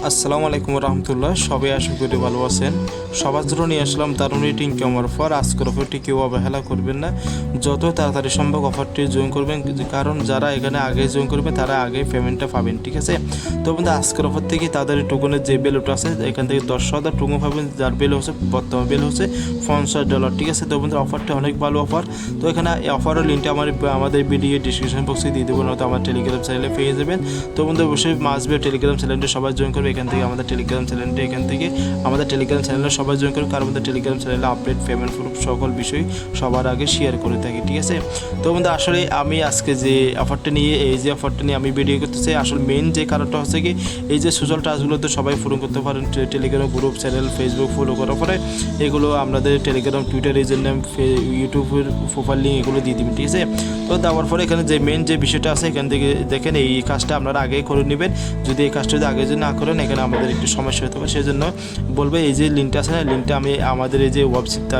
আসসালামু আলাইকুম রহমতুল্লাহ। সবাই আশা করি ভালো আছেন। সবার জন্য নিয়ে আসলাম দারুণ রেটিং কেমন অফার। আজকের অফারটি কেউ অবহেলা করবেন না, যত তাড়াতাড়ি সম্ভব অফারটি জয়েন করবেন, কারণ যারা এখানে আগে জয়েন করবেন তারা আগে পেমেন্টটা পাবেন। ঠিক আছে, তো বন্ধু আজকের অফার থেকে তাদের টোকনের যে ভ্যালুটা আছে এখান থেকে 10,000 টোকন পাবেন, যার ভ্যালু হচ্ছে বর্তমান ভ্যালু হচ্ছে $50। ঠিক আছে, তো বন্ধু অফারটা অনেক ভালো অফার। তো এখানে এই অফারের লিঙ্কটা আমাদের ভিডিও ডিসক্রিপশন বক্সে দিয়ে দেবো, নয়তো আমার টেলিগ্রাম চ্যানেলে পেয়ে যাবেন। তো বন্ধু অবশ্যই মাসবে টেলিগ্রাম চ্যানেলটা সবাই জয়েন করবে। এখান থেকে আমাদের টেলিগ্রাম চ্যানেলে সবাই জয়েন করবে, কারণ আমাদের টেলিগ্রাম চ্যানেলে আপডেট পেমেন্ট প্রুফ সকল বিষয় সবার আগে শেয়ার করে থাকি। ঠিক আছে, তো বন্ধু আসলে আমি আজকে যে অফারটা নিয়ে আমি ভিডিও করতে চাই, আসলে মেইন যে কারণটা হচ্ছে কি, এই যে সোশ্যাল টাস্কগুলো তো সবাই পূরণ করতে পারেন। Telegram group channel, Facebook follow করার পরে এগুলো আপনাদের টেলিগ্রাম, টুইটার, ইউজার নেম, ইউটিউবের প্রোফাইল লিঙ্ক এগুলো দিয়ে দিবেন। ঠিক আছে, তো দেওয়ার পরে এখানে যে মেইন যে বিষয়টা আছে এখান থেকে দেখেন এই কাজটা আপনারা আগেই করে নেবেন। যদি এই কাজটা যদি আগে যদি না করেন এখানে আমাদের একটু সমস্যা হতে পারে, সেই জন্য বলবে এই যে লিঙ্কটা আছে না, লিঙ্কটা আমি আমাদের এই যে ওয়েবসাইটটা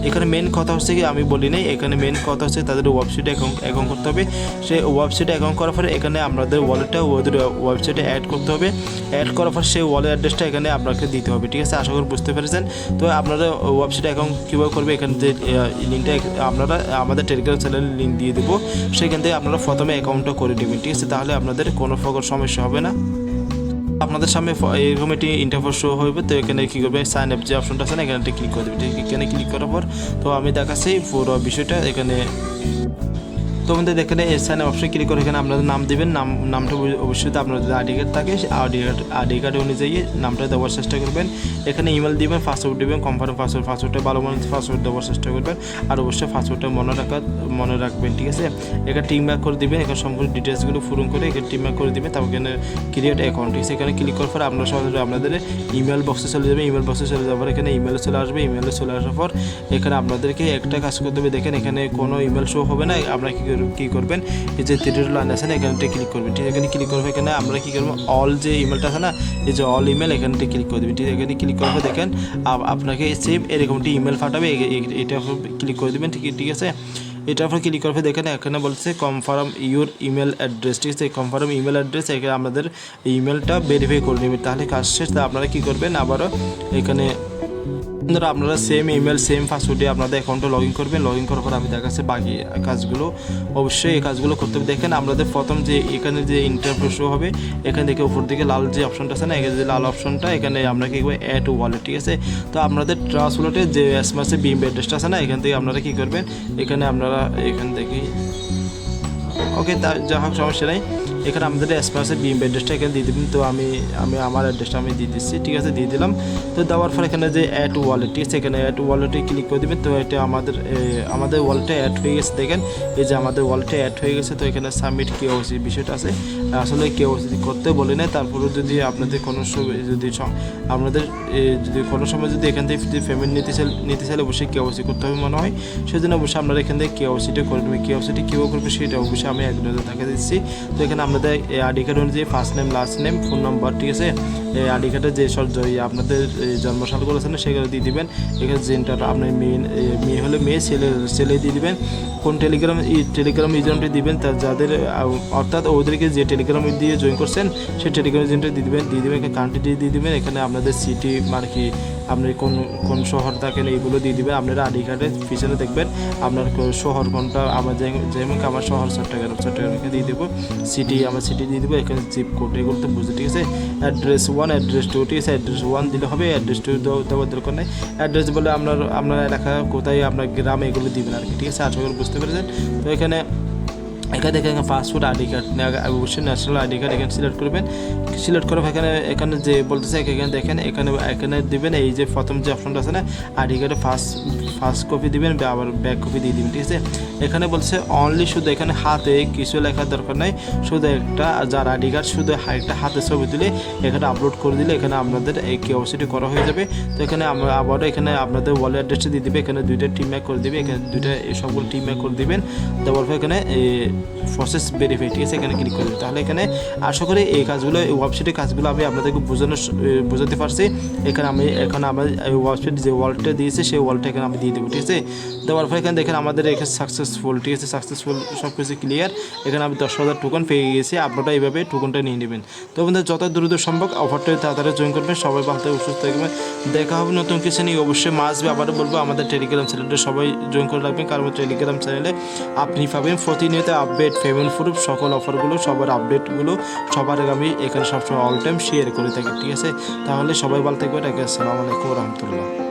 এখানে মেন কথা হচ্ছে কি, আমি বলি নাই, এখানে মেন কথা হচ্ছে তাদের ওয়েবসাইটে অ্যাকাউন্ট করতে হবে। সেই ওয়েবসাইটে অ্যাকাউন্ট করার পরে এখানে আমাদের ওয়ালেটটা ওদের ওয়েবসাইটে অ্যাড করতে হবে। অ্যাড করার পর সেই ওয়ালেট অ্যাড্রেসটা এখানে আপনাকে দিতে হবে। ঠিক আছে, আশা করি বুঝতে পেরেছেন। তো আপনারা ওয়েবসাইটে অ্যাকাউন্ট কীভাবে করবে, এখানে যে লিঙ্কটা আপনারা আমাদের টেলিগ্রাম চ্যানেলের লিঙ্ক দিয়ে দেবো, সেখান থেকে আপনারা প্রথমে অ্যাকাউন্টটা করে নেবেন। ঠিক আছে, তাহলে আপনাদের কোনো প্রকার সমস্যা হবে না। আপনাদের সামনে এরকম একটি ইন্টারফেস শো হবে। তো এখানে কী করবে, সাইন আপ যে অপশনটা আছে না, এখানে ক্লিক করে দেবে। এখানে ক্লিক করার পর তো আমি দেখাচ্ছি পুরো বিষয়টা এখানে। তো আমাদের এখানে সাইন অপশন ক্লিক করে এখানে আপনাদের নাম দেবেন। নামটা অবশ্যই আপনাদের আইডি কার্ড থাকে, আইডি কার্ড অনুযায়ী নামটা দেওয়ার চেষ্টা করবেন। এখানে ইমেল দিবেন, পাসওয়ার্ড দিবেন, কনফার্ম পাসওয়ার্ডটা ভালো মনে পাসওয়ার্ড দেওয়ার চেষ্টা করবেন, আর অবশ্যই পাসওয়ার্ডটা মনে রাখবেন। ঠিক আছে, এখানে টিম ব্যাক করে দিবেন, এখানে সম্পূর্ণ ডিটেলসগুলো পূরণ করে এখানে টিম ব্যাক করে দিবেন। তারপর এখানে ক্রিয়েট অ্যাকাউন্ট। ঠিক আছে, এখানে ক্লিক করার পর আপনারা সরাসরি আপনাদের ইমেল বক্সে চলে যাবেন। ইমেল বক্সে চলে যাওয়ার পর এখানে ইমেলে চলে আসবে। ইমেলে চলে আসার পর এখানে আপনাদেরকে একটা কাজ করতে হবে। দেখেন এখানে কোনো ইমেল শো হবে না, আপনারা কী করবেন, এই যে থ্রি লাইন আছে না, এখানটা ক্লিক করবেন। ঠিক আছে, এখানে ক্লিক করবে, এখানে আমরা কী করবো, অল যে ইমেলটা আছে না, এই যে অল ইমেল এখানটা ক্লিক করে দেবেন। ঠিক আছে, এখানে ক্লিক করবে, দেখেন আপনাকে সেম এরকমটি ইমেল পাঠাবে, এটা ক্লিক করে দেবেন। ঠিক আছে, এটার উপর ক্লিক করবে, দেখেন এখানে বলছে কনফার্ম ইউর ইমেল অ্যাড্রেস। ঠিক আছে, কনফার্ম ইমেল অ্যাড্রেস, এখানে আমাদের ইমেলটা ভেরিফাই করে নেবেন। তাহলে কাজ শেষ। তা আপনারা কী করবেন, আবারও এখানে আপনারা সেম ইমেল সেম পাসওয়ার্ডে আপনাদের অ্যাকাউন্টে লগ ইন করবেন। লগ ইন করার পর আমি দেখাচ্ছি বাকি কাজগুলো। অবশ্যই এই কাজগুলো করতে হবে। দেখেন আপনাদের প্রথম যে এখানে যে ইন্টারফেস শো হবে, এখান থেকে উপর দিকে লাল যে অপশনটা আছে না, এখানে যে লাল অপশনটা, এখানে আমরা কী করবো, অ্যাড ওয়ালেট। ঠিক আছে, তো আপনাদের ট্রাস্ট ওয়ালেটে যে এসএমএসে বিম অ্যাড্রেসটা আছে না, এখান থেকে আপনারা কী করবেন, এখানে আপনারা এখান থেকে ওকে, তা যা হোক সমস্যা নেই, এখানে আমাদের এসএমএসের বিম অ্যাড্রেসটা এখানে দিয়ে দেবেন। তো আমি আমার অ্যাড্রেসটা আমি দিয়ে দিচ্ছি। ঠিক আছে, দিয়ে দিলাম। তো দেওয়ার পর এখানে যে অ্যাড ওয়ালেট, ঠিক আছে, এখানে অ্যাড ওয়ালেটে ক্লিক করে দেবেন। তো এটা আমাদের ওয়ালেটে অ্যাড হয়ে গেছে। দেখেন এই যে আমাদের ওয়ালেটে অ্যাড হয়ে গেছে। তো এখানে সাবমিট কেওয়াইসি বিষয়টা আছে, আসলে কেওয়াইসি করতে বলে নেয়। তারপরে যদি আপনাদের কোনো সময় যদি এখান থেকে যদি পেমেন্ট নিতে চাইলে অবশ্যই কেওয়াইসি করতে হবে মনে হয়, সেজন্য অবশ্যই আপনারা এখান থেকে কেওয়াইসিটা করে নেবেন। কেওয়াইসিটি কীভাবে করবে সেটা অবশ্যই আমি একদম দেখা দিচ্ছি। তো এখানে আমাদের আইডি কার্ড অনুযায়ী first name, last name, phone number, ঠিক আছে, এই আইডি কার্ডে যে সব আপনাদের জন্মসালগুলো আছে না সেগুলো দিয়ে দিবেন। এখানে জেন্টার আপনার মেয়ে হলে মেয়ে, ছেলে দিয়ে দিবেন। কোন টেলিগ্রাম ইউজারটি দিবেন, তার যাদের অর্থাৎ ওদেরকে যে টেলিগ্রাম দিয়ে জয়েন করছেন সেই টেলিগ্রাম এজেন্টটা দিয়ে দিবেন। এখানে কান্ট্রি দিয়ে দিবেন। এখানে আপনাদের সিটি মার্কি, আপনি কোন শহর থাকেন এইগুলো দিয়ে দিবেন। আপনারা আইডি কার্ডের পিছনে দেখবেন আপনার শহর কোনটা। যেমন আমার শহর চট্টগ্রামকে দিয়ে দেবো। আমার সিটি দিয়ে দেবো। এখানে জিপ কোড এগুলো তো বুঝতে, ঠিক আছে। অ্যাড্রেস 1, অ্যাড্রেস 2, ঠিক আছে, অ্যাড্রেস 1 দিলে হবে, অ্যাড্রেস 2 দেওয়ার দরকার নেই। অ্যাড্রেস বলে আপনার এলাকা কোথায়, আপনার গ্রামে এগুলো দিবেন আর কি। ঠিক আছে, আশা করি বুঝতে পেরেছেন। তো এখানে দেখেন পাসপোর্ট, আইডি কার্ড, অবশ্যই ন্যাশনাল আইডি কার্ড এখানে সিলেক্ট করবেন। সিলেক্ট করে এখানে যে বলতেছে এখানে দেখেন এখানে দিবেন এই যে প্রথম যে অপশনটা আছে না, আইডি কার্ডে ফার্স্ট কপি দিবেন, আবার ব্যাক কপি দিয়ে দিবেন। ঠিক আছে, এখানে বলছে অনলি, শুধু এখানে হাতে কিছু লেখার দরকার নাই, শুধু একটা যার আইডি কার্ড শুধু একটা হাতে ছবি তুলে এখানে আপলোড করে দিলে এখানে আপনাদের এই কেওয়াইসিটি করা হয়ে যাবে। তো এখানে আমরা আবারও এখানে আপনাদের ওয়ালেট অ্যাড্রেসটা দিয়ে দিবে। এখানে দুইটা টিম ম্যাক করে দিবে, এখানে দুইটা সবগুলো টিম ম্যাক করে দিবেন। দেওয়ার পর এখানে প্রসেস ভেরিফাই, ঠিক আছে, এখানে ক্লিক করবেন। তাহলে এখানে আশা করি এই কাজগুলো, এই ওয়েবসাইটের কাজগুলো আমি আপনাদেরকে বোঝাতে পারছি। এখানে আমি এই ওয়েবসাইট যে ওয়ালটা দিয়েছি সেই ওয়ালটা এখানে আমি দিয়ে দেবো, ঠিক আছে। দেওয়ার পর এখানে দেখেন আমাদের এখানে সাকসেসফুল, ঠিক আছে, সাকসেসফুল সব কিছু ক্লিয়ার। এখানে আমি 10,000 টোকন পেয়ে গেছি। আপনারা এইভাবে টোকনটা নিয়ে নেবেন। তো বন্ধুরা যত দ্রুত সম্ভব অফারটা তাড়াতাড়ি জয়েন করবেন। সবাই ভালো থাকবে, সুস্থ থাকবেন। দেখা হবে নতুন কিছু নিয়ে। অবশ্যই আসবে। আবারও বলবো আমাদের টেলিগ্রাম চ্যানেলটা সবাই জয়েন করে রাখবেন, কারণ টেলিগ্রাম চ্যানেলে আপনি পাবেন প্রতিনিয়ত আপডেট, পেমেন্ট প্রুফ, সকল অফারগুলো, সবার আপডেটগুলো সবার আগে আমি এখানে সবসময় অল টাইম শেয়ার করে থাকি, ঠিক আছে। তাহলে সবাই ভালো থাকবেন। আসসালামু আলাইকুম রহমতুল্লাহ।